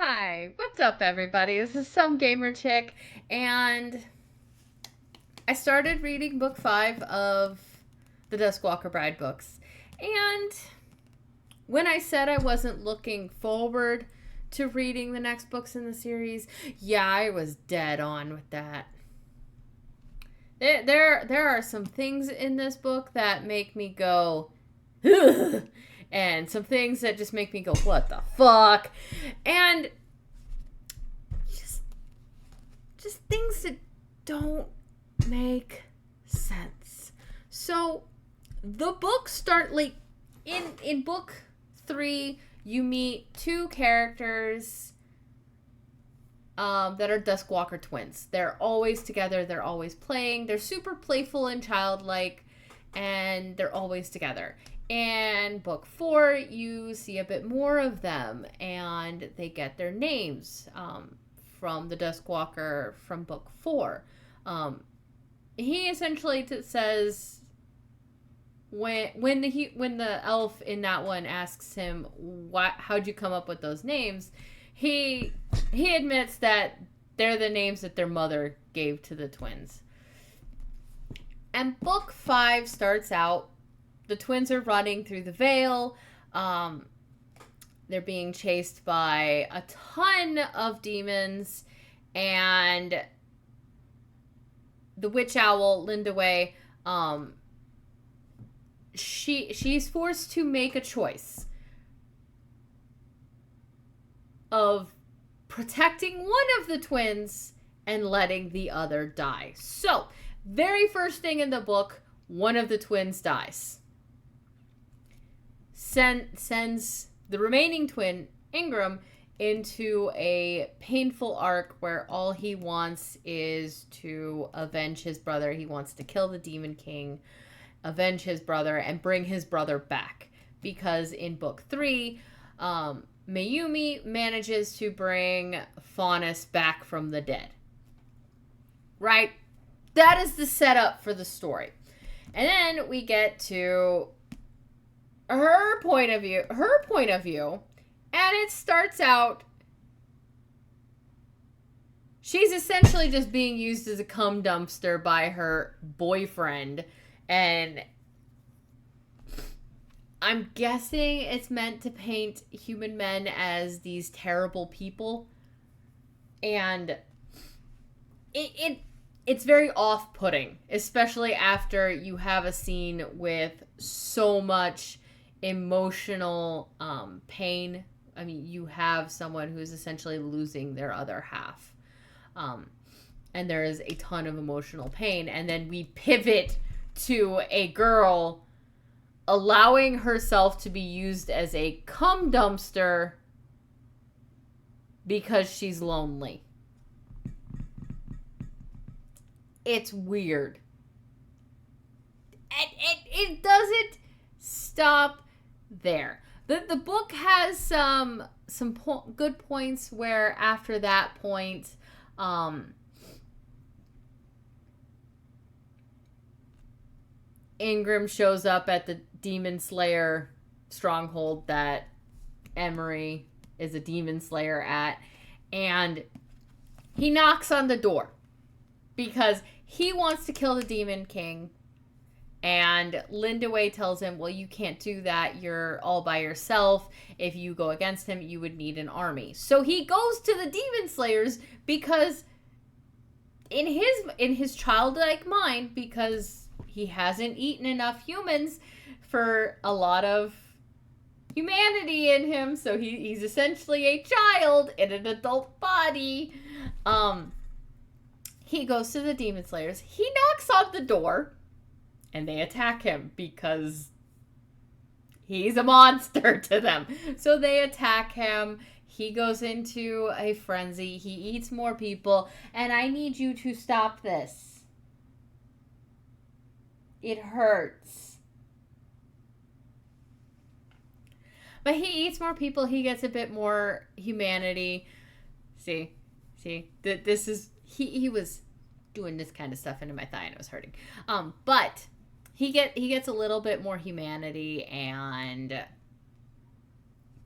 Hi, what's up, everybody? This is Some Gamer Chick, and I started reading book 5 of the Duskwalker Bride books. And when I said I wasn't looking forward to reading the next books in the series, yeah, I was dead on with that. There are some things in this book that make me go, ugh, and some things that just make me go, what the fuck? And just things that don't make sense. So the books start like in book 3, you meet two characters that are Duskwalker twins. They're always together, they're always playing, they're super playful and childlike, and they're always together. And book 4, you see a bit more of them, and they get their names from the Duskwalker from book 4. He essentially says when the elf in that one asks him how'd you come up with those names, he admits that they're the names that their mother gave to the twins. And book 5 starts out, the twins are running through the Vale. They're being chased by a ton of demons, and the witch owl, Lindaway, she's forced to make a choice of protecting one of the twins and letting the other die. So, very first thing in the book, one of the twins dies. Sends the remaining twin, Ingram, into a painful arc where all he wants is to avenge his brother. He wants to kill the Demon King, avenge his brother, and bring his brother back. Because in book 3, Mayumi manages to bring Faunus back from the dead. Right? That is the setup for the story. And then we get to her point of view, and it starts out, she's essentially just being used as a cum dumpster by her boyfriend, and I'm guessing it's meant to paint human men as these terrible people, and it's very off-putting, especially after you have a scene with so much emotional pain. I mean, you have someone who's essentially losing their other half, and there is a ton of emotional pain, and then we pivot to a girl allowing herself to be used as a cum dumpster because she's lonely. It's weird. It doesn't stop there. The book has some good points where after that point, Ingram shows up at the Demon Slayer stronghold that Emery is a demon slayer at, and he knocks on the door because he wants to kill the Demon King. And Lindaway tells him, well, you can't do that. You're all by yourself. If you go against him, you would need an army. So he goes to the Demon Slayers because in his childlike mind, because he hasn't eaten enough humans for a lot of humanity in him, so he's essentially a child in an adult body. He goes to the Demon Slayers. He knocks on the door, and they attack him because he's a monster to them. So they attack him. He goes into a frenzy. He eats more people. And I need you to stop this. It hurts. But he eats more people. He gets a bit more humanity. See? This is... He was doing this kind of stuff into my thigh and it was hurting. But he gets a little bit more humanity, and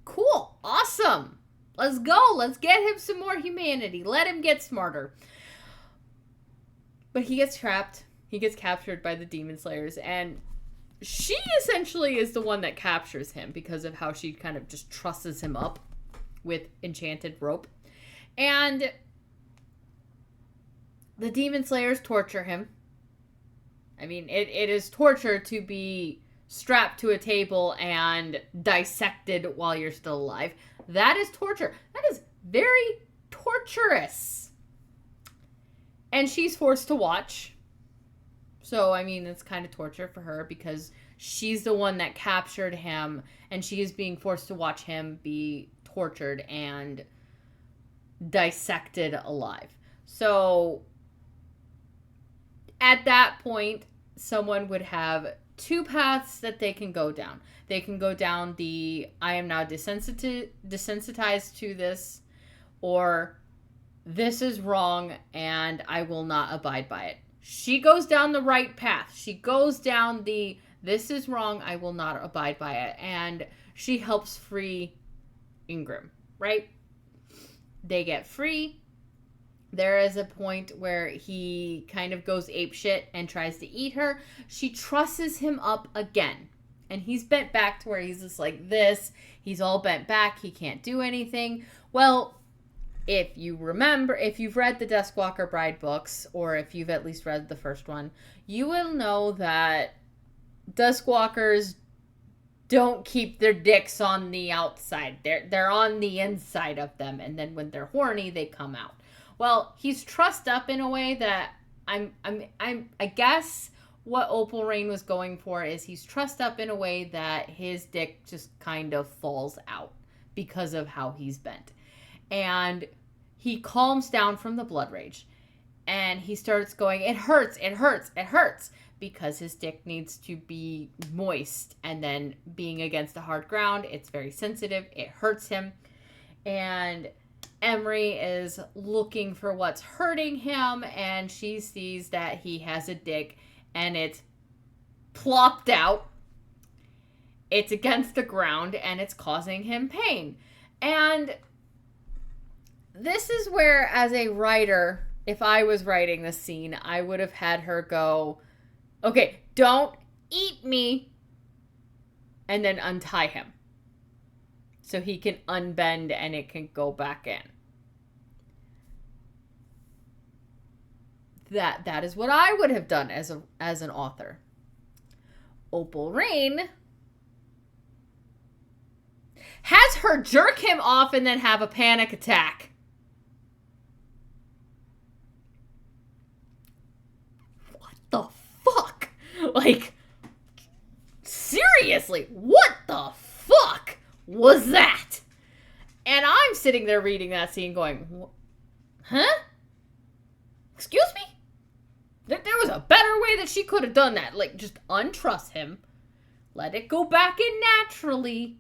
cool, awesome. Let's go. Let's get him some more humanity. Let him get smarter. But he gets trapped. He gets captured by the demon slayers, and she essentially is the one that captures him because of how she kind of just trusses him up with enchanted rope. And the demon slayers torture him. I mean, it is torture to be strapped to a table and dissected while you're still alive. That is torture. That is very torturous. And she's forced to watch. So, I mean, it's kind of torture for her because she's the one that captured him, and she is being forced to watch him be tortured and dissected alive. So, at that point, someone would have two paths that they can go down. They can go down the I am now desensitized to this, or this is wrong and I will not abide by it. She goes down the right path. She goes down the this is wrong, I will not abide by it. And she helps free Ingram, right? They get free. There is a point where he kind of goes apeshit and tries to eat her. She trusses him up again. And he's bent back to where he's just like this. He's all bent back. He can't do anything. Well, if you remember, if you've read the Duskwalker Bride books, or if you've at least read the first one, you will know that Duskwalkers don't keep their dicks on the outside. They're on the inside of them, and then when they're horny, they come out. Well, he's trussed up in a way that I guess what Opal Rain was going for is he's trussed up in a way that his dick just kind of falls out because of how he's bent. And he calms down from the blood rage. And he starts going, it hurts, it hurts, it hurts. Because his dick needs to be moist. And then being against the hard ground, it's very sensitive. It hurts him. And Emery is looking for what's hurting him. And she sees that he has a dick. And it's plopped out. It's against the ground. And it's causing him pain. And this is where, as a writer, if I was writing this scene, I would have had her go, okay, don't eat me, and then untie him. So he can unbend and it can go back in. That is what I would have done as an author. Opal Rain has her jerk him off and then have a panic attack. The fuck? Like, seriously, what the fuck was that? And I'm sitting there reading that scene going, huh? Excuse me? There was a better way that she could have done that. Like, just untruss him. Let it go back in naturally.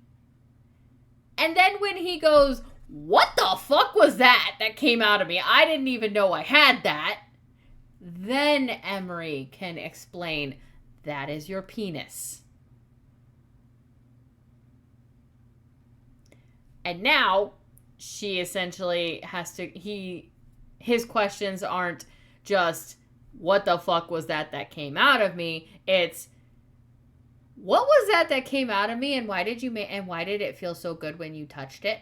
And then when he goes, what the fuck was that came out of me? I didn't even know I had that. Then Emery can explain, that is your penis. And now she essentially has to, his questions aren't just, what the fuck was that came out of me? It's, what was that came out of me, and why did it feel so good when you touched it?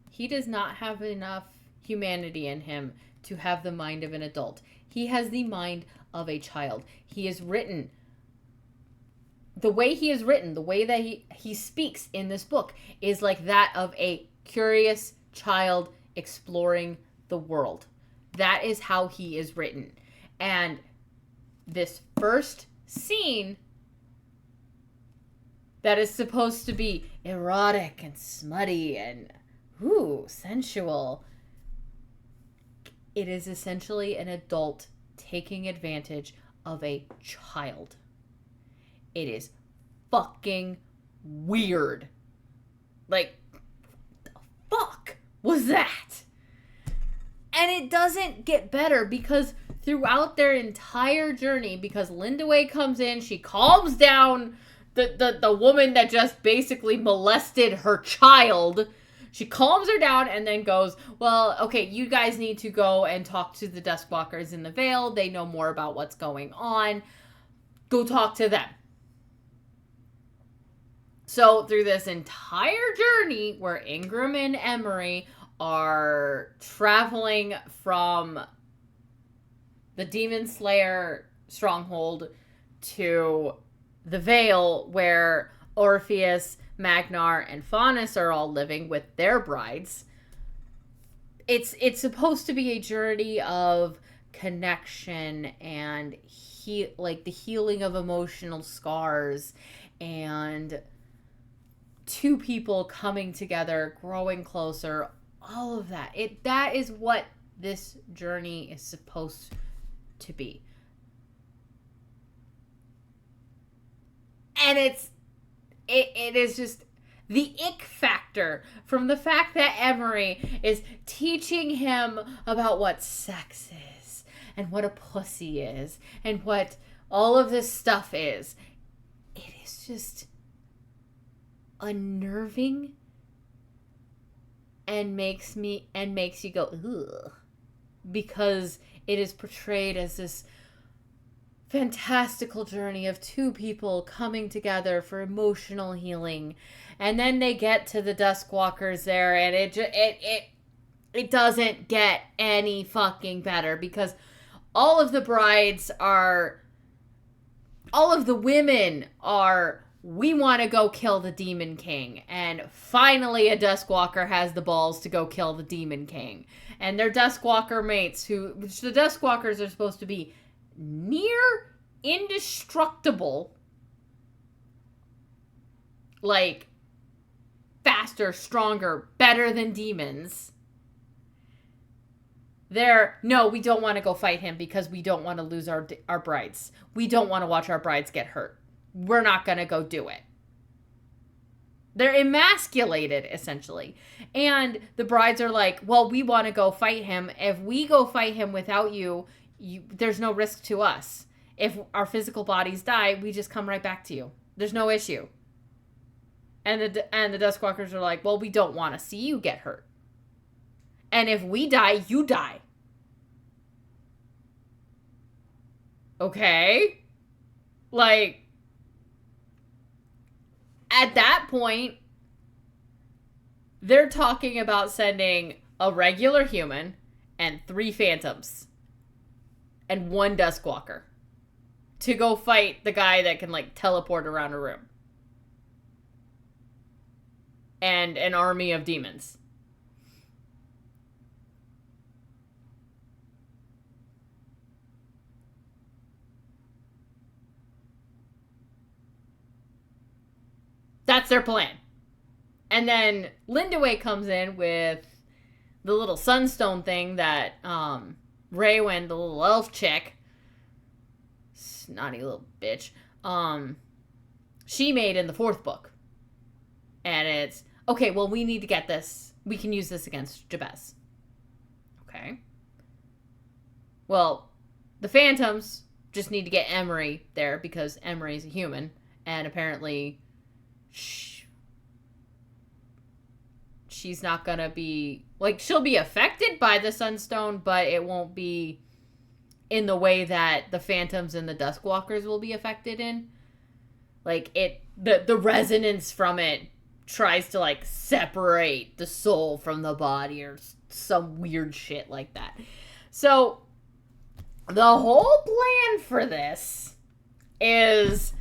He does not have enough humanity in him to have the mind of an adult. He has the mind of a child. He is written, the way he is written, the way that he speaks in this book is like that of a curious child exploring the world. That is how he is written. And this first scene that is supposed to be erotic and smutty and sensual. It is essentially an adult taking advantage of a child. It is fucking weird. Like, the fuck was that? And it doesn't get better because throughout their entire journey, because Linda Way comes in, she calms down the woman that just basically molested her child. She calms her down and then goes, well, okay, you guys need to go and talk to the Duskwalkers in the Vale. They know more about what's going on. Go talk to them. So through this entire journey where Ingram and Emery are traveling from the Demon Slayer stronghold to the Vale where Orpheus, Magnar, and Faunus are all living with their brides. It's supposed to be a journey of connection and the healing of emotional scars and two people coming together, growing closer, all of that. That is what this journey is supposed to be. And it is just the ick factor from the fact that Emery is teaching him about what sex is and what a pussy is and what all of this stuff is. It is just unnerving and makes you go, ugh, because it is portrayed as this fantastical journey of two people coming together for emotional healing, and then they get to the Duskwalkers there, and it doesn't get any fucking better, because all of the women are, we want to go kill the Demon King, and finally a Duskwalker has the balls to go kill the Demon King, and their Duskwalker mates, which the Duskwalkers are supposed to be near indestructible, like faster, stronger, better than demons. No, we don't want to go fight him because we don't want to lose our brides. We don't want to watch our brides get hurt. We're not going to go do it. They're emasculated, essentially. And the brides are like, well, we want to go fight him. If we go fight him without you, there's no risk to us. If our physical bodies die, we just come right back to you. There's no issue. And the Duskwalkers are like, well, we don't want to see you get hurt. And if we die, you die. Okay? Like, at that point, they're talking about sending a regular human and 3 phantoms and 1 Duskwalker to go fight the guy that can, like, teleport around a room. And an army of demons. That's their plan. And then Lindaway comes in with the little sunstone thing that Raywin, the little elf chick, snotty little bitch, she made in the 4th book. And it's, okay, well, we need to get this. We can use this against Jabez. Okay. Well, the Phantoms just need to get Emery there because Emery's a human. And apparently she's not going to be, like, she'll be affected by the Sunstone, but it won't be in the way that the Phantoms and the Duskwalkers will be affected in. Like, the resonance from it tries to, like, separate the soul from the body or some weird shit like that. So, the whole plan for this is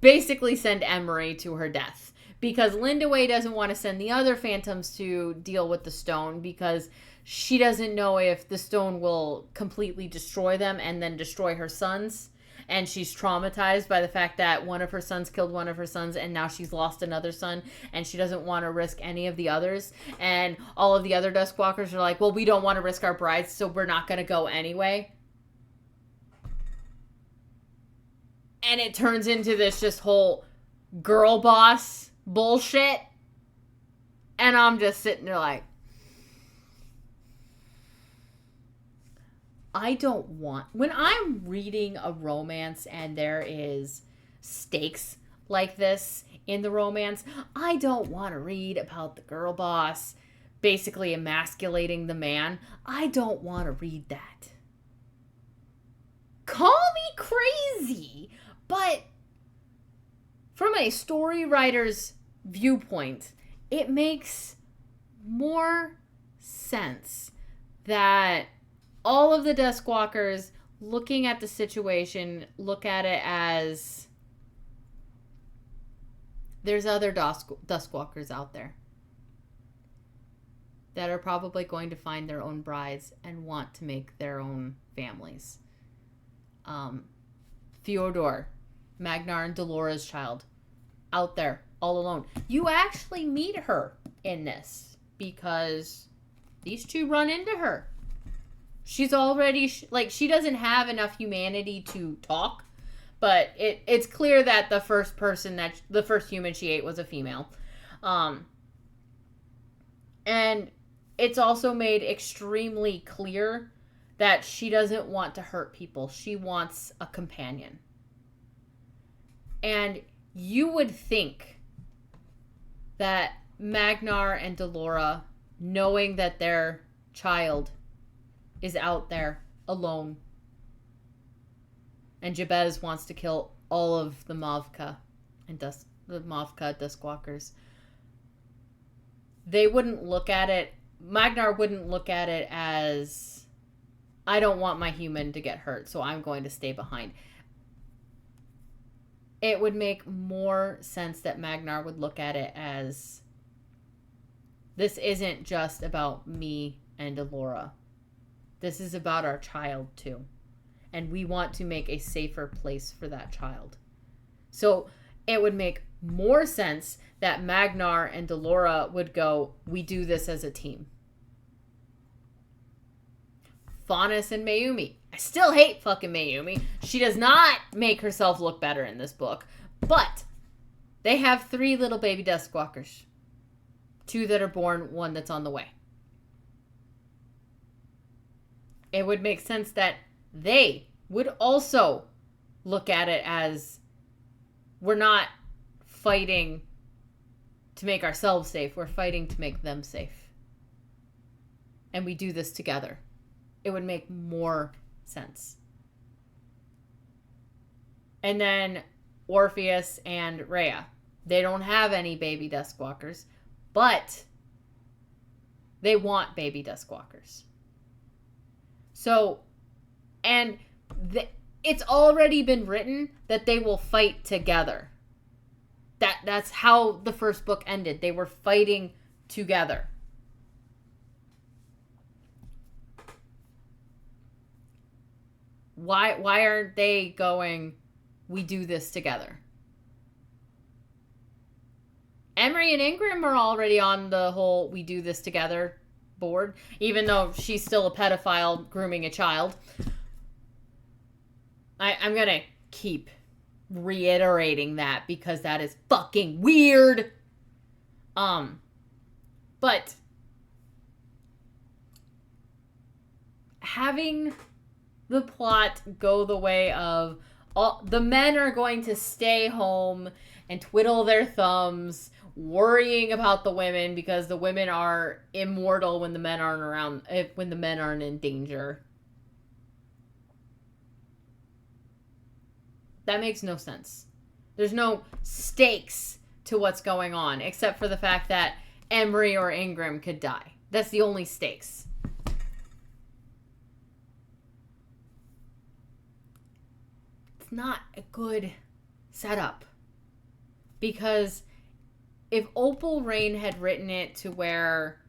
basically send Emery to her death. Because Lindaway doesn't want to send the other Phantoms to deal with the stone because she doesn't know if the stone will completely destroy them and then destroy her sons. And she's traumatized by the fact that one of her sons killed one of her sons and now she's lost another son and she doesn't want to risk any of the others. And all of the other Duskwalkers are like, well, we don't want to risk our brides, so we're not going to go anyway. And it turns into this just whole girl boss bullshit. And I'm just sitting there like, I don't want, when I'm reading a romance and there is stakes like this in the romance. I don't want to read about the girl boss basically emasculating the man. I don't want to read that. Call me crazy, but from a story writer's viewpoint, it makes more sense that all of the Duskwalkers looking at the situation look at it as there's other Duskwalkers out there that are probably going to find their own brides and want to make their own families. Fyodor, Magnar and Delora's child, out there all alone. You actually meet her in this because these two run into her. She's already, she doesn't have enough humanity to talk, but it's clear that the first human she ate was a female. And it's also made extremely clear that she doesn't want to hurt people. She wants a companion. And you would think that Magnar and Delora, knowing that their child is out there alone, and Jabez wants to kill all of the Mavka and the Mavka Duskwalkers, they wouldn't look at it. Magnar wouldn't look at it as, I don't want my human to get hurt, so I'm going to stay behind. It would make more sense that Magnar would look at it as, this isn't just about me and Delora. This is about our child too. And we want to make a safer place for that child. So it would make more sense that Magnar and Delora would go, we do this as a team. Faunus and Mayumi. I still hate fucking Mayumi. She does not make herself look better in this book. But they have 3 little baby Duskwalkers. 2 that are born, 1 that's on the way. It would make sense that they would also look at it as, we're not fighting to make ourselves safe. We're fighting to make them safe. And we do this together. It would make more sense. And then Orpheus and Rhea. They don't have any baby Duskwalkers, but they want baby Duskwalkers. So, and it's already been written that they will fight together. That's how the first book ended. They were fighting together. Why aren't they going, we do this together? Emery and Ingram are already on the whole we do this together board, even though she's still a pedophile grooming a child. I'm going to keep reiterating that because that is fucking weird. But having the plot go the way of the men are going to stay home and twiddle their thumbs, worrying about the women because the women are immortal when the men aren't around, when the men aren't in danger. That makes no sense. There's no stakes to what's going on, except for the fact that Emery or Ingram could die. That's the only stakes. It's not a good setup. Because if Opal Rain had written it to where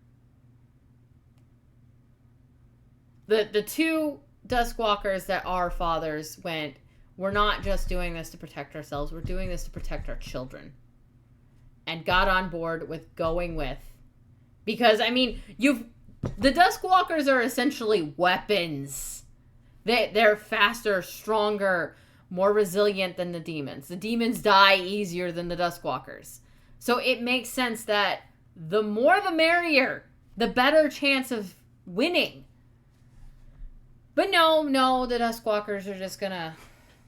the 2 Duskwalkers that are fathers went, we're not just doing this to protect ourselves, we're doing this to protect our children. And got on board with going with. Because, I mean, the Duskwalkers are essentially weapons. They're faster, stronger, more resilient than the demons. The demons die easier than the Duskwalkers. So it makes sense that the more the merrier, the better chance of winning. But no, the Duskwalkers are just gonna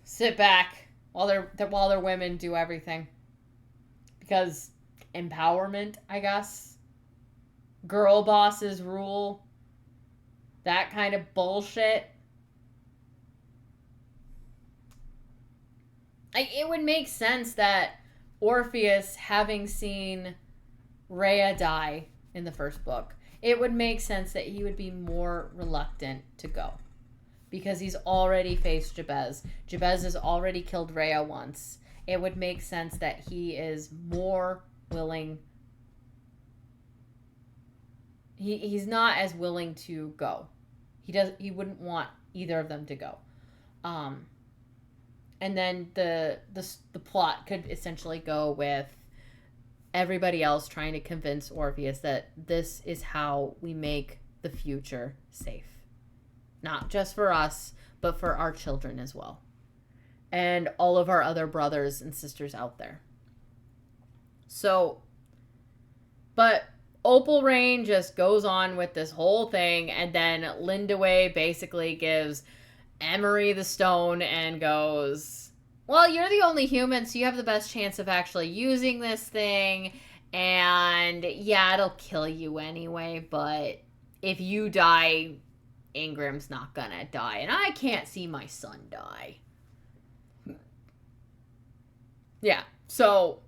sit back while their women do everything. because empowerment, I guess. Girl bosses rule. That kind of bullshit. It would make sense that Orpheus, having seen Rhea die in the first book, it would make sense that he would be more reluctant to go. Because he's already faced Jabez. Jabez has already killed Rhea once. It would make sense that he is more willing. He's not as willing to go. He wouldn't want either of them to go. And then the plot could essentially go with everybody else trying to convince Orpheus that this is how we make the future safe. Not just for us, but for our children as well. And all of our other brothers and sisters out there. So, but Opal Rain just goes on with this whole thing, and then Lindaway basically gives Emery the stone and goes, well, you're the only human, so you have the best chance of actually using this thing, and yeah, it'll kill you anyway, but if you die, Ingram's not gonna die, and I can't see my son die. Yeah, so,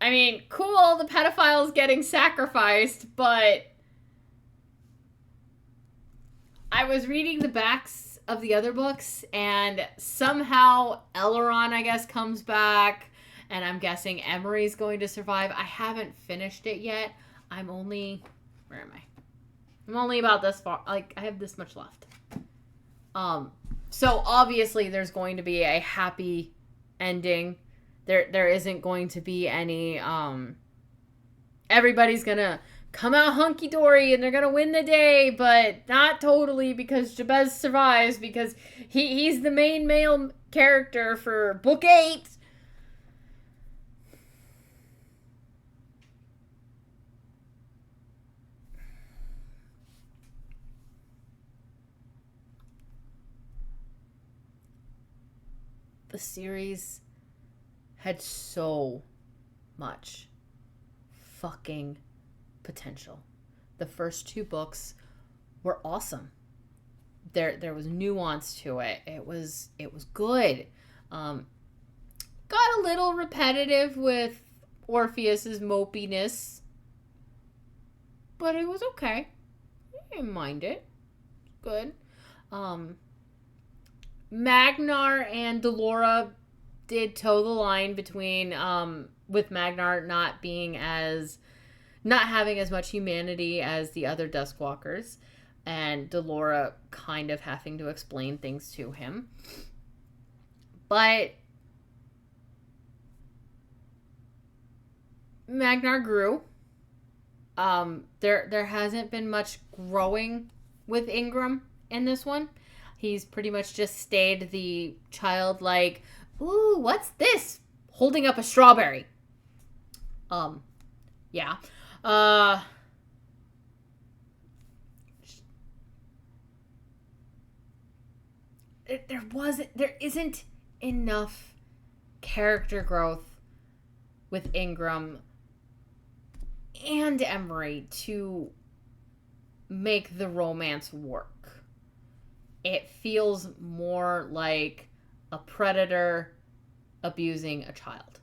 I mean, cool, the pedophile's getting sacrificed, but I was reading the backs of the other books, and somehow Elrond, I guess, comes back, and I'm guessing Emery's going to survive. I haven't finished it yet. I'm only... Where am I? I'm only about this far. Like, I have this much left. So, obviously, there's going to be a happy ending. There isn't going to be any, everybody's gonna come out hunky-dory and they're gonna win the day, but not totally, because Jabez survives, because he's the main male character for book 8. The series had so much fucking potential. The first 2 books were awesome. There was nuance to it. It was good. Got a little repetitive with Orpheus's mopiness, but it was okay. I didn't mind it. Good. Magnar and Delora did toe the line between with Magnar not having as much humanity as the other Duskwalkers, and Delora kind of having to explain things to him. But Magnar grew. There hasn't been much growing with Ingram in this one. He's pretty much just stayed the childlike, ooh, what's this? Holding up a strawberry. Yeah. There isn't enough character growth with Ingram and Emery to make the romance work. It feels more like a predator abusing a child.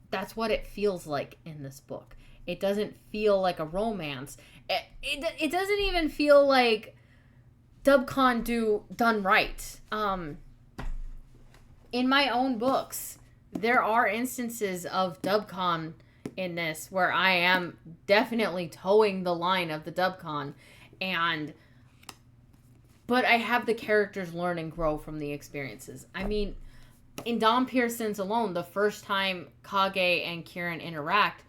That's what it feels like in this book. It doesn't feel like a romance. It doesn't even feel like dubcon done right. In my own books, there are instances of dubcon in this where I am definitely towing the line of the dubcon, but I have the characters learn and grow from the experiences. I mean, in Dom Pearson's alone, the first time Kage and Kieran interact,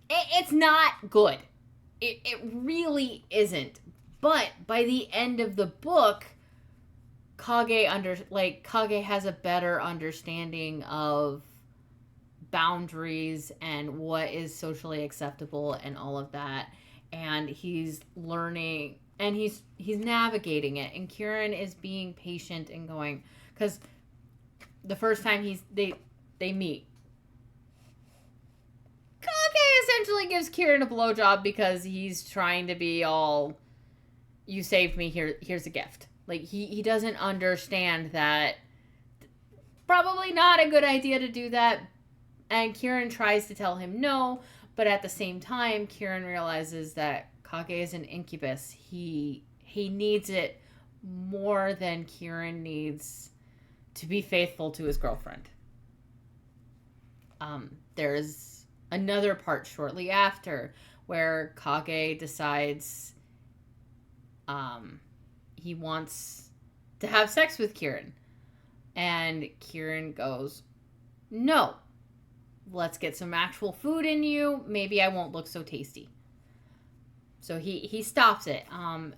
it's not good. It really isn't. But by the end of the book, Kage has a better understanding of boundaries and what is socially acceptable and all of that. And he's learning and he's navigating it. And Kieran is being patient and going, because the first time they meet, Kage essentially gives Kieran a blowjob because he's trying to be all, you saved me, here's a gift. Like, he doesn't understand that probably not a good idea to do that. And Kieran tries to tell him no, but at the same time, Kieran realizes that Kage is an incubus. He needs it more than Kieran needs to be faithful to his girlfriend. There's another part shortly after where Kage decides he wants to have sex with Kieran. And Kieran goes, no, let's get some actual food in you. Maybe I won't look so tasty. So he stops it. And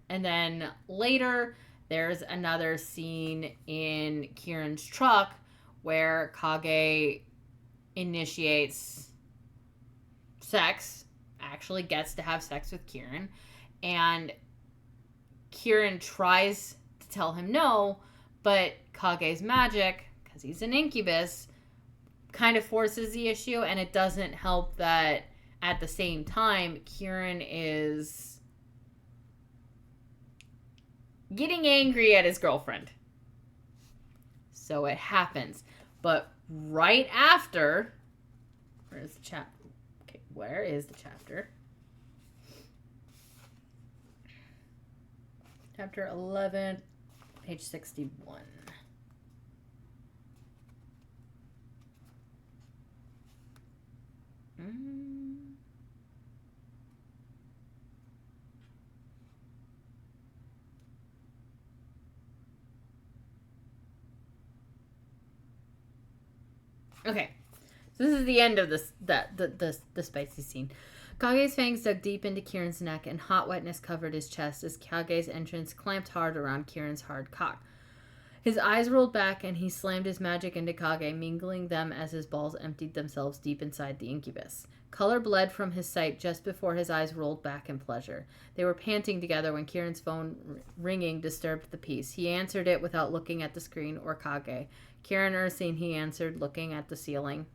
then later there's another scene in Kieran's truck where Kage initiates sex, actually gets to have sex with Kieran, and Kieran tries to tell him no, but Kage's magic, because he's an incubus, kind of forces the issue, and it doesn't help that at the same time, Kieran is getting angry at his girlfriend. So it happens. But right after, where is the chapter? Okay, where is the chapter? Chapter 11, page 61. Okay, so this is the end of the spicy scene. Kage's fangs dug deep into Kieran's neck, and hot wetness covered his chest as Kage's entrance clamped hard around Kieran's hard cock. His eyes rolled back, and he slammed his magic into Kage, mingling them as his balls emptied themselves deep inside the incubus. Color bled from his sight just before his eyes rolled back in pleasure. They were panting together when Kieran's phone ringing disturbed the peace. He answered it without looking at the screen or Kage. Kieran Ursine, he answered, looking at the ceiling.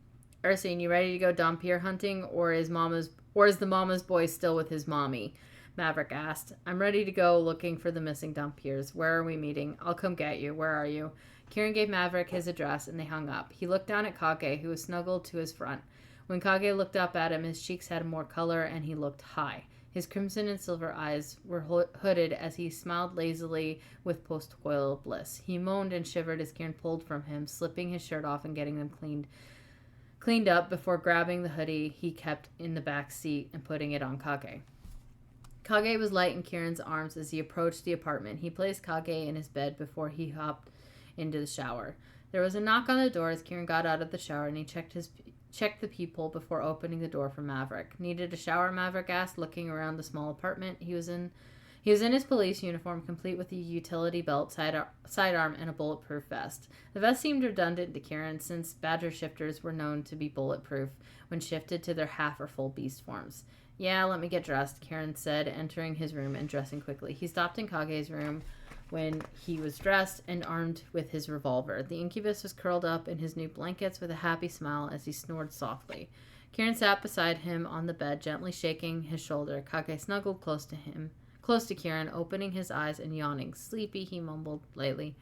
Ursine, you ready to go Dompier hunting, or is the mama's boy still with his mommy? Maverick asked. I'm ready to go looking for the missing Dompiers. Where are we meeting? I'll come get you. Where are you? Kieran gave Maverick his address, and they hung up. He looked down at Kage, who was snuggled to his front. When Kage looked up at him, his cheeks had more color, and he looked high. His crimson and silver eyes were hooded as he smiled lazily with post-coital bliss. He moaned and shivered as Kieran pulled from him, slipping his shirt off and getting them cleaned up before grabbing the hoodie he kept in the back seat and putting it on Kage. Kage was light in Kieran's arms as he approached the apartment. He placed Kage in his bed before he hopped into the shower. There was a knock on the door as Kieran got out of the shower, and he checked the peephole before opening the door for Maverick. Needed a shower? Maverick asked, looking around the small apartment. He was in his police uniform, complete with a utility belt, sidearm, and a bulletproof vest. The vest seemed redundant to Kieran, since badger shifters were known to be bulletproof when shifted to their half or full beast forms. Yeah, let me get dressed, Kieran said, entering his room and dressing quickly. He stopped in Kage's room when he was dressed and armed with his revolver. The incubus was curled up in his new blankets with a happy smile as he snored softly. Kieran sat beside him on the bed, gently shaking his shoulder. Kage snuggled close to Kieran, opening his eyes and yawning. Sleepy, he mumbled lightly.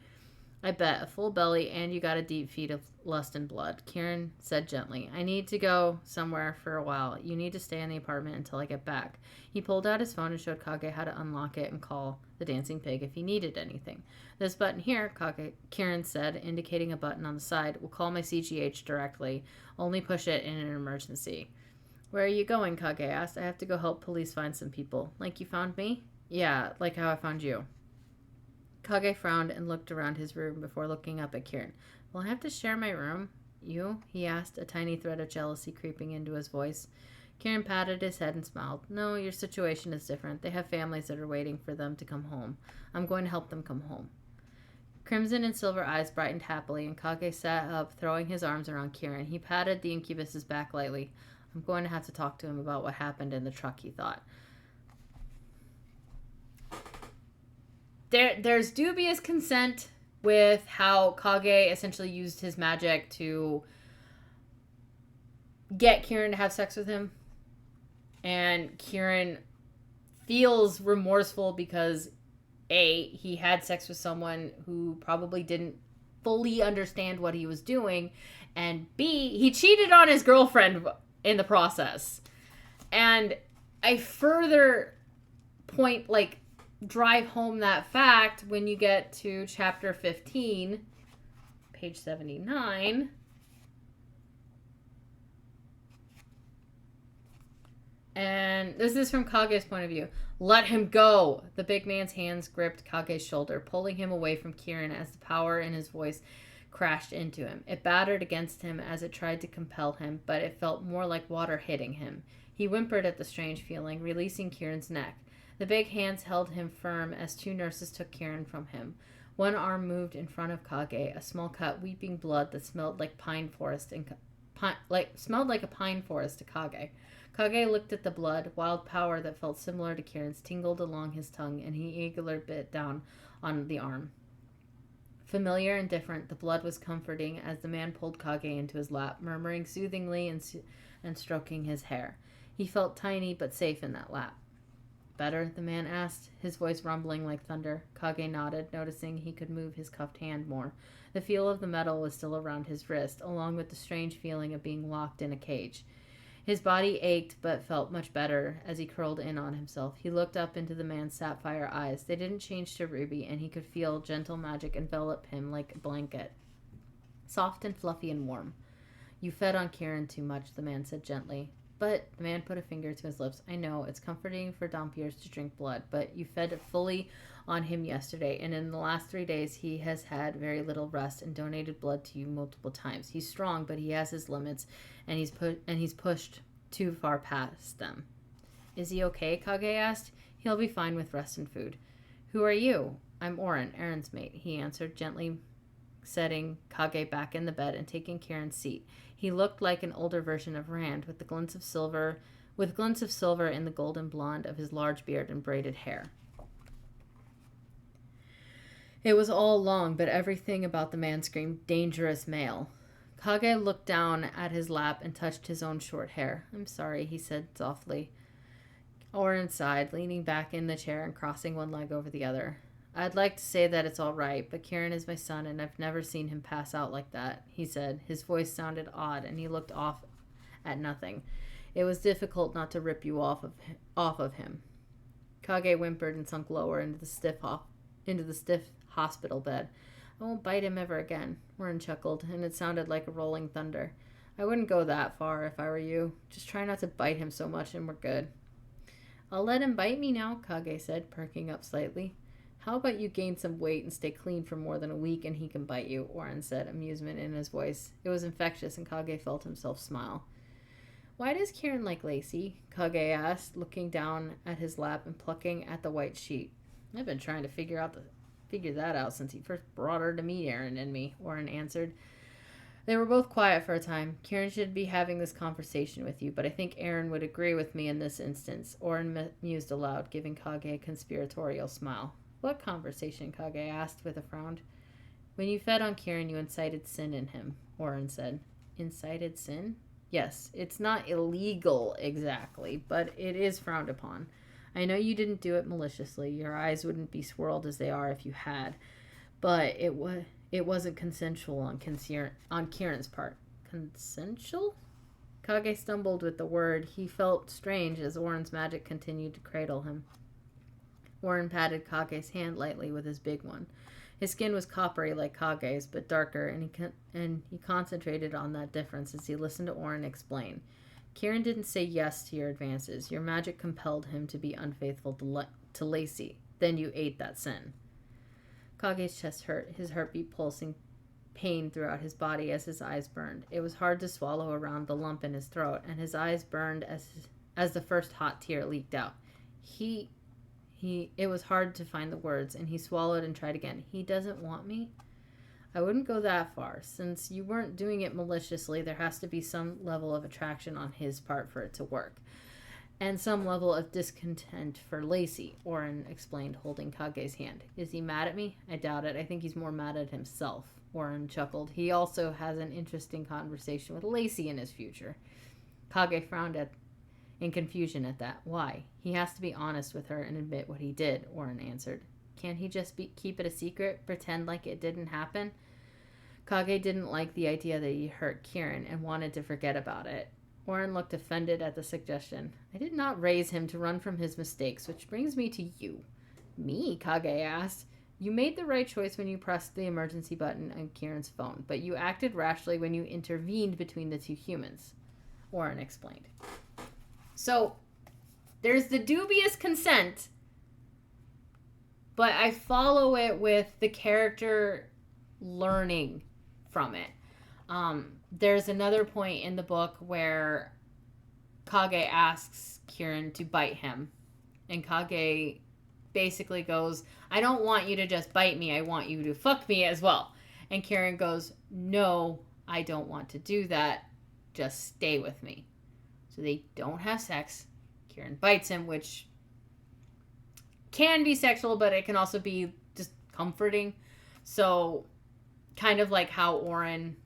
I bet, a full belly, and you got a deep feed of lust and blood. Kieran said gently, I need to go somewhere for a while. You need to stay in the apartment until I get back. He pulled out his phone and showed Kage how to unlock it and call the dancing pig if he needed anything. This button here, Kieran said, indicating a button on the side, will call my CGH directly. Only push it in an emergency. Where are you going? Kage asked. I have to go help police find some people. Like you found me? Yeah, like how I found you. Kage frowned and looked around his room before looking up at Kieran. Will I have to share my room? You? He asked, a tiny thread of jealousy creeping into his voice. Kieran patted his head and smiled. No, your situation is different. They have families that are waiting for them to come home. I'm going to help them come home. Crimson and silver eyes brightened happily, and Kage sat up, throwing his arms around Kieran. He patted the incubus's back lightly. I'm going to have to talk to him about what happened in the truck, he thought. There's dubious consent with how Kage essentially used his magic to get Kieran to have sex with him. And Kieran feels remorseful because A, he had sex with someone who probably didn't fully understand what he was doing, and B, he cheated on his girlfriend in the process. And I further drive home that fact when you get to chapter 15, page 79. And this is from Kage's point of view. Let him go! The big man's hands gripped Kage's shoulder, pulling him away from Kieran as the power in his voice crashed into him. It battered against him as it tried to compel him, but it felt more like water hitting him. He whimpered at the strange feeling, releasing Kieran's neck. The big hands held him firm as two nurses took Kieran from him. One arm moved in front of Kage, a small cut, weeping blood that smelled like pine forest smelled like a pine forest to Kage. Kage looked at the blood. Wild power that felt similar to Kieran's tingled along his tongue, and he eagerly bit down on the arm. Familiar and different, the blood was comforting as the man pulled Kage into his lap, murmuring soothingly and stroking his hair. He felt tiny but safe in that lap. Better? The man asked, his voice rumbling like thunder. Kage nodded, noticing he could move his cuffed hand more. The feel of the metal was still around his wrist, along with the strange feeling of being locked in a cage. His body ached but felt much better as he curled in on himself. He looked up into the man's sapphire eyes. They didn't change to ruby, and he could feel gentle magic envelop him like a blanket. Soft and fluffy and warm. You fed on Kieran too much, the man said gently. But the man put a finger to his lips. I know, it's comforting for Dompiers to drink blood, but you fed fully on him yesterday, and in the last 3 days he has had very little rest and donated blood to you multiple times. He's strong, but he has his limits, and he's pushed too far past them. Is he okay? Kage asked. He'll be fine with rest and food. Who are you? I'm Oren, Aaron's mate, he answered, gently setting Kage back in the bed and taking Kieran's seat. He looked like an older version of Rand, with glints of silver in the golden blonde of his large beard and braided hair. It was all long, but everything about the man screamed dangerous male. Kage looked down at his lap and touched his own short hair. I'm sorry, he said softly. Oren sighed, leaning back in the chair and crossing one leg over the other. I'd like to say that it's all right, but Kieran is my son, and I've never seen him pass out like that, he said. His voice sounded odd, and he looked off at nothing. It was difficult not to rip you off of him. Kage whimpered and sunk lower into the stiff hospital bed. I won't bite him ever again, Warren chuckled, and it sounded like a rolling thunder. I wouldn't go that far if I were you. Just try not to bite him so much and we're good. I'll let him bite me now, Kage said, perking up slightly. How about you gain some weight and stay clean for more than a week and he can bite you, Warren said, amusement in his voice. It was infectious and Kage felt himself smile. Why does Kieran like Lacey? Kage asked, looking down at his lap and plucking at the white sheet. I've been trying to figure that out since he first brought her to meet Aaron and me, Warren answered. They were both quiet for a time. Kieran should be having this conversation with you, but I think Aaron would agree with me in this instance, Warren mused aloud, giving Kage a conspiratorial smile. What conversation? Kage asked with a frown. When you fed on Kieran, you incited sin in him, Warren said. Incited sin? Yes, it's not illegal exactly, but it is frowned upon. I know you didn't do it maliciously. Your eyes wouldn't be swirled as they are if you had. But it wasn't consensual on Kieran's part. Consensual? Kage stumbled with the word. He felt strange as Oren's magic continued to cradle him. Oren patted Kage's hand lightly with his big one. His skin was coppery like Kage's, but darker, and he concentrated on that difference as he listened to Oren explain. Kieran didn't say yes to your advances. Your magic compelled him to be unfaithful to Lacey. Then you ate that sin. Kage's chest hurt, his heartbeat pulsing pain throughout his body as his eyes burned. It was hard to swallow around the lump in his throat, and his eyes burned as the first hot tear leaked out. It was hard to find the words, and he swallowed and tried again. He doesn't want me? I wouldn't go that far. Since you weren't doing it maliciously, there has to be some level of attraction on his part for it to work. and some level of discontent for Lacey, Oren explained, holding Kage's hand. Is he mad at me? I doubt it. I think he's more mad at himself. Oren chuckled. He also has an interesting conversation with Lacey in his future. Kage frowned in confusion at that. Why? He has to be honest with her and admit what he did, Oren answered. Can't he just keep it a secret? Pretend like it didn't happen? Kage didn't like the idea that he hurt Kieran and wanted to forget about it. Oren looked offended at the suggestion. I did not raise him to run from his mistakes, which brings me to you. Me? Kage asked. You made the right choice when you pressed the emergency button on Kieran's phone, but you acted rashly when you intervened between the two humans, Oren explained. So, there's the dubious consent, but I follow it with the character learning from it. There's another point in the book where Kage asks Kieran to bite him, and Kage basically goes, I don't want you to just bite me, I want you to fuck me as well. And Kieran goes, no, I don't want to do that, just stay with me. So they don't have sex. Kieran bites him, which can be sexual, but it can also be just comforting. So kind of like how Oren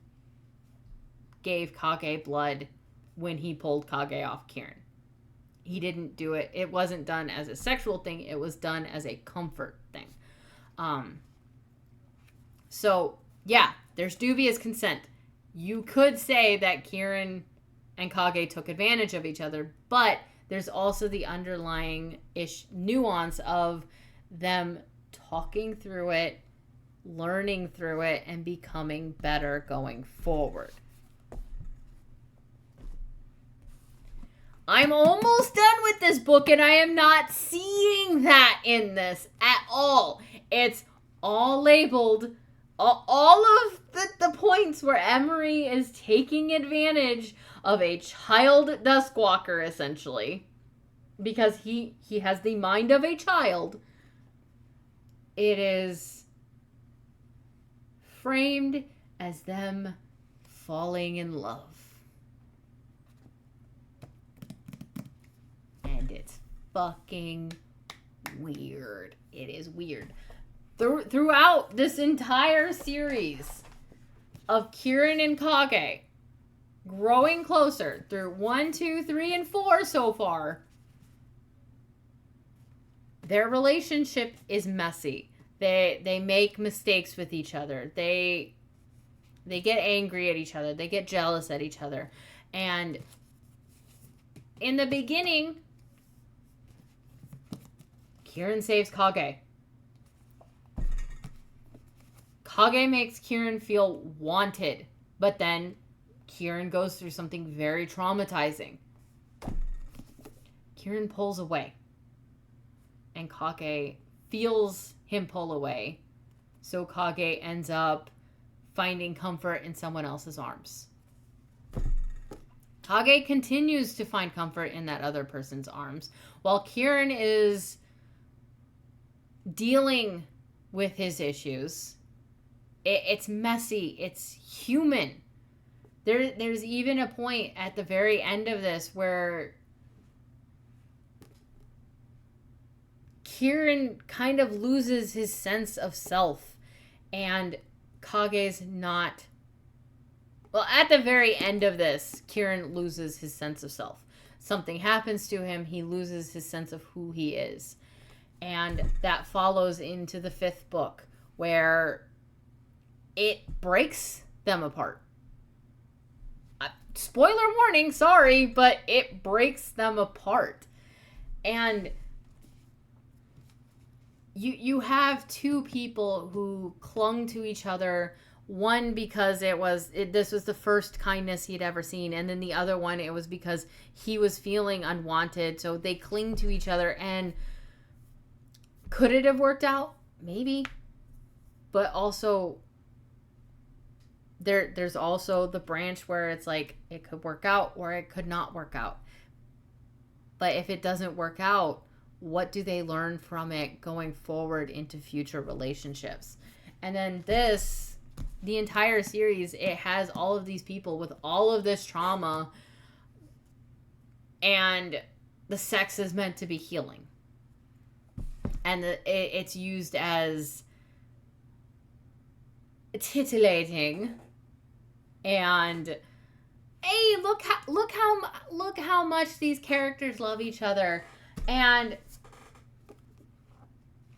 gave Kage blood when he pulled Kage off Kieran. He didn't do it. It wasn't done as a sexual thing. It was done as a comfort thing. So, yeah, there's dubious consent. You could say that Kieran and Kage took advantage of each other, but there's also the underlying nuance of them talking through it, learning through it, and becoming better going forward. I'm almost done with this book, and I am not seeing that in this at all. It's all labeled, all of the points where Emery is taking advantage of a child Duskwalker, essentially, because he has the mind of a child. It is framed as them falling in love. And it's fucking weird. It is weird. Throughout this entire series of Kieran and Kage growing closer through 1, 2, 3, and 4 so far, their relationship is messy. They make mistakes with each other. They get angry at each other. They get jealous at each other. And in the beginning, Kieran saves Kage. Kage makes Kieran feel wanted, but then Kieran goes through something very traumatizing. Kieran pulls away, and Kage feels him pull away, so Kage ends up finding comfort in someone else's arms. Kage continues to find comfort in that other person's arms, while Kieran is dealing with his issues. It's messy. It's human. There's even a point at the very end of this where Kieran kind of loses his sense of self, and Kage's not. Well, at the very end of this, Kieran loses his sense of self. Something happens to him. He loses his sense of who he is. And that follows into the 5th book, where it breaks them apart. Spoiler warning, sorry, but it breaks them apart. And you have two people who clung to each other. One because this was the first kindness he'd ever seen, and then the other one, it was because he was feeling unwanted. So they cling to each other. And could it have worked out? Maybe. But also, there's also the branch where it's like it could work out or it could not work out. But if it doesn't work out, what do they learn from it going forward into future relationships? And then the entire series, it has all of these people with all of this trauma, and the sex is meant to be healing. And it's used as titillating. And hey, look how much these characters love each other. And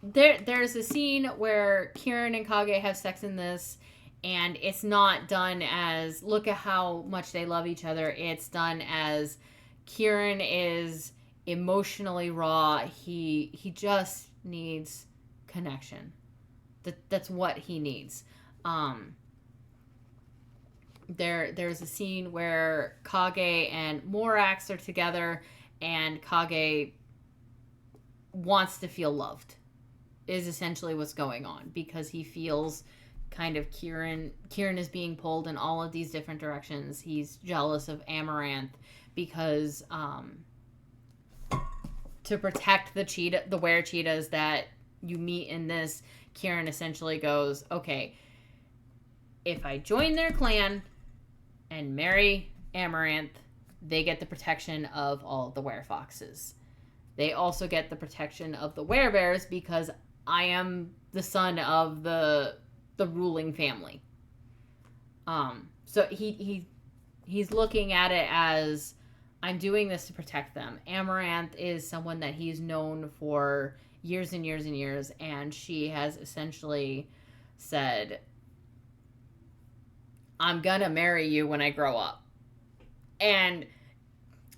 there's a scene where Kieran and Kage have sex in this, and it's not done as look at how much they love each other. It's done as Kieran is emotionally raw. He just needs connection. That's what he needs. There's a scene where Kage and Morax are together, and Kage wants to feel loved, is essentially what's going on, because he feels kind of Kieran is being pulled in all of these different directions. He's jealous of Amaranth because to protect the were-cheetahs that you meet in this, Kieran essentially goes, okay, if I join their clan and marry Amaranth, they get the protection of all of the werefoxes. They also get the protection of the werebears because I am the son of the ruling family. So he's looking at it as, I'm doing this to protect them. Amaranth is someone that he's known for years and years and years, and she has essentially said, I'm gonna marry you when I grow up. And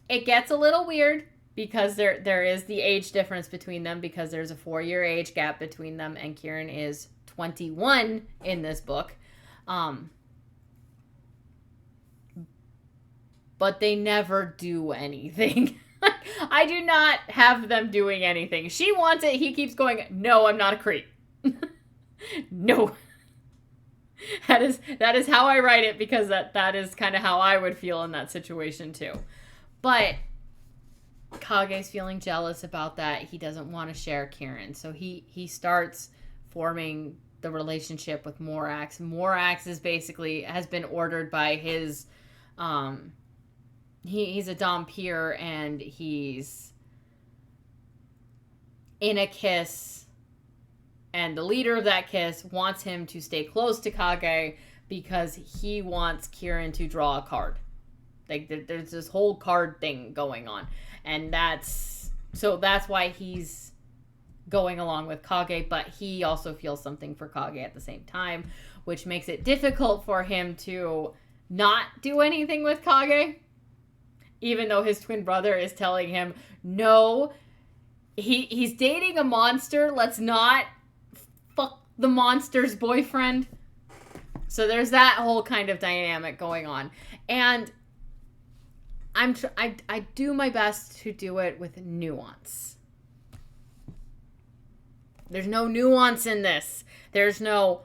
it gets a little weird because there is the age difference between them, because there's a 4-year age gap between them, and Kieran is 21 in this book. But they never do anything. I do not have them doing anything. She wants it. He keeps going, no, I'm not a creep. No. That is how I write it, because that is kind of how I would feel in that situation too. But Kage's feeling jealous about that. He doesn't want to share Kieran. So he starts forming the relationship with Morax. Morax is basically has been ordered by his he's a Dhampir, and he's in a kiss, and the leader of that kiss wants him to stay close to Kage because he wants Kieran to draw a card. Like there's this whole card thing going on, and that's why he's going along with Kage, but he also feels something for Kage at the same time, which makes it difficult for him to not do anything with Kage, even though his twin brother is telling him, no, he's dating a monster, let's not fuck the monster's boyfriend. So there's that whole kind of dynamic going on. And I do my best to do it with nuance. There's no nuance in this. There's no,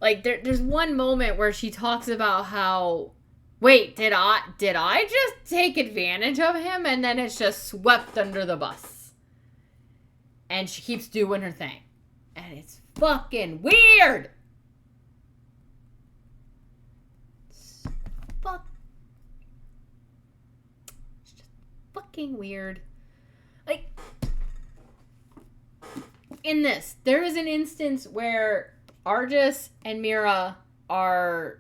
like, there's one moment where she talks about how, wait, did I just take advantage of him? And then it's just swept under the bus. And she keeps doing her thing. And it's fucking weird. It's just fucking weird. Like, in this, there is an instance where Argus and Mira are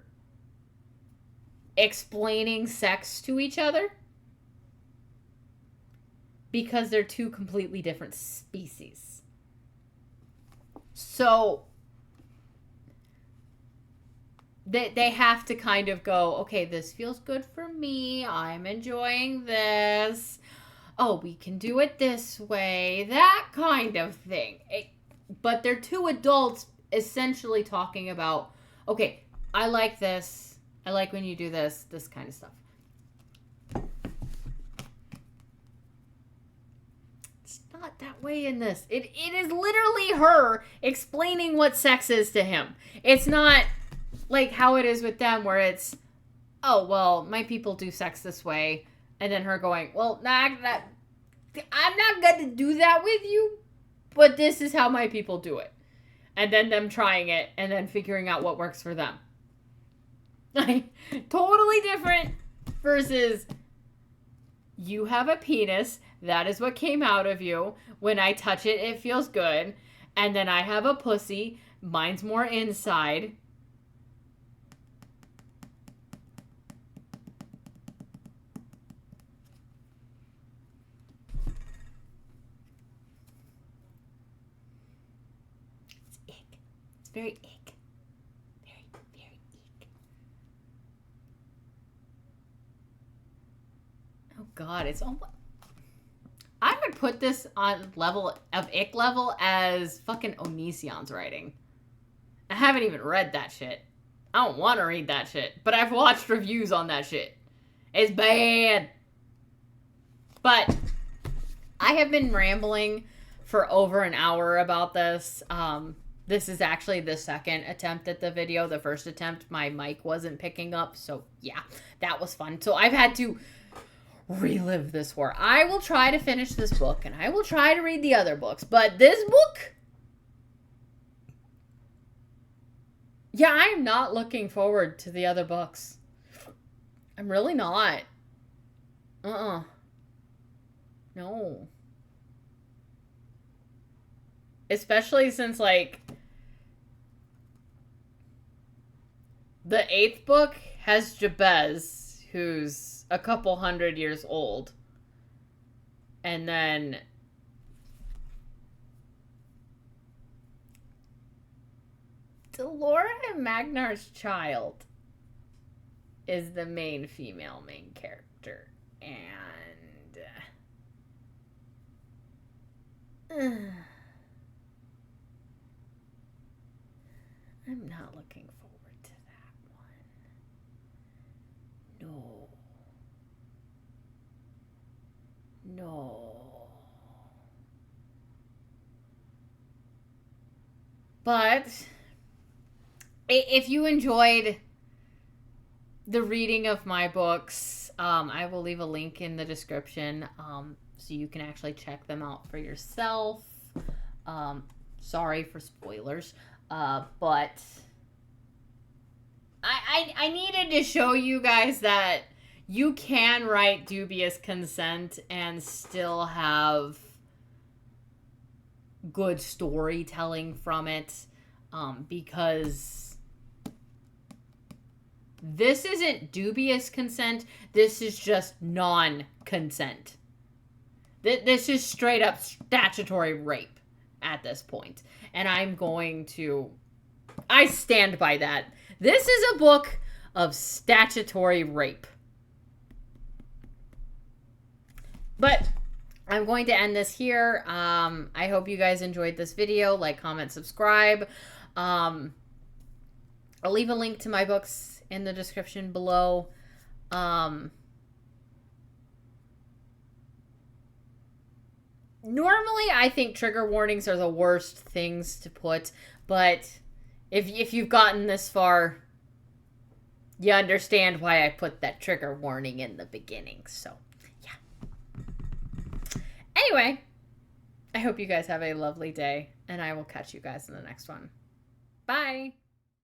explaining sex to each other because they're two completely different species. So they have to kind of go, okay, this feels good for me. I'm enjoying this. Oh, we can do it this way. That kind of thing. But they're two adults essentially talking about, okay, I like this. I like when you do this kind of stuff. It's not that way in this. It is literally her explaining what sex is to him. It's not like how it is with them where it's, oh, well, my people do sex this way. And then her going, well, I'm not going to do that with you, but this is how my people do it. And then them trying it and then figuring out what works for them. Like, totally different versus you have a penis That is what came out of you. When I touch it, it feels good. And then I have a pussy. Mine's more inside. It's ick. It's very ick. Very, very ick. Oh God, it's almost... I would put this on level of ick level as fucking Onision's writing. I haven't even read that shit. I don't want to read that shit, but I've watched reviews on that shit. It's bad. But I have been rambling for over an hour about this. This is actually the second attempt at the video. The first attempt, my mic wasn't picking up. So yeah, that was fun. So I've had to relive this war. I will try to finish this book, and I will try to read the other books. But this book, yeah, I am not looking forward to the other books. I'm really not. No. Especially since, like, the 8th book has Jabez, who's a couple 100 years old. And then Delora and Magnar's child is the main female main character. And I'm not looking forward to that one. No. But if you enjoyed the reading of my books, I will leave a link in the description so you can actually check them out for yourself. Sorry for spoilers, but I needed to show you guys that you can write dubious consent and still have good storytelling from it, because this isn't dubious consent. This is just non-consent. This is straight up statutory rape at this point. And I stand by that. This is a book of statutory rape. But I'm going to end this here. I hope you guys enjoyed this video. Like, comment, subscribe. I'll leave a link to my books in the description below. Normally, I think trigger warnings are the worst things to put, but if you've gotten this far, you understand why I put that trigger warning in the beginning. So, yeah. Anyway, I hope you guys have a lovely day, and I will catch you guys in the next one. Bye!